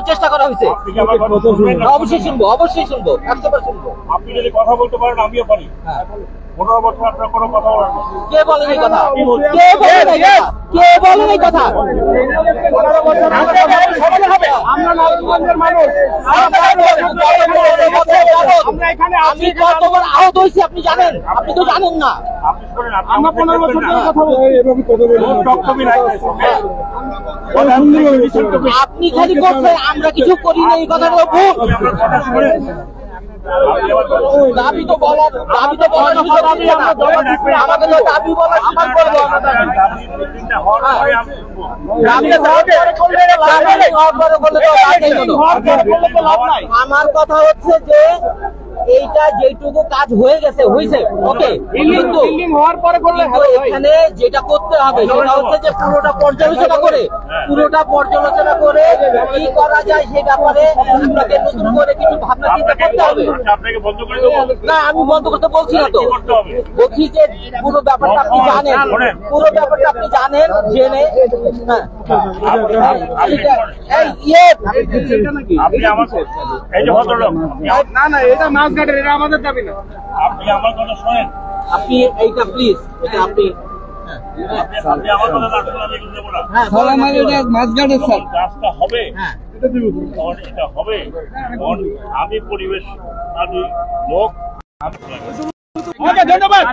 চেষ্টা করা হয়েছে। অবশ্যই শুনবো, অবশ্যই শুনবো, 100% শুনবো। আপনি যদি কথা বলতে পারেন আমিও পারি। 15 বছর আপনার কোনো কথা বলেন না। কে বলেন এই কথা? কে বলেন এই কথা? কে বলেন এই কথা? 15 বছর আমরা নারায়ণগঞ্জের মানুষ। আমি কতবার আহত হয়েছি আপনি জানেন? আপনি তো জানেন না। আপনি শুনেন, আমরা 15 বছর ধরে কথা বলছি। আপনি খালি করছেন, আমরা কিছু করি না, এই কথাটা ভুল। দাবি তো বলার আমাকে তো দাবি বলার সুযোগ করবো। আমার কথা হচ্ছে যে এইটা যেটুকু কাজ হয়ে গেছে হয়েছে, ওকে, কিন্তু এখানে যেটা করতে হবে সেটা হচ্ছে যে পুরোটা পর্যালোচনা করে কি করা যায় সে ব্যাপারে আপনাকে নতুন করে কিছু ভাবনা চিন্তা করতে হবে। না, আমি বন্ধ করতে বলছি না তো, বলছি যে পুরো ব্যাপারটা আপনি জানেন, জেনে আমাদের দাবি না। আপনি আমার কথা শোনেন, আপনি এইটা প্লিজ, এটা আপনি কাজটা হবে, এটা হবে। আমি পরিবেশ লোক। ধন্যবাদ।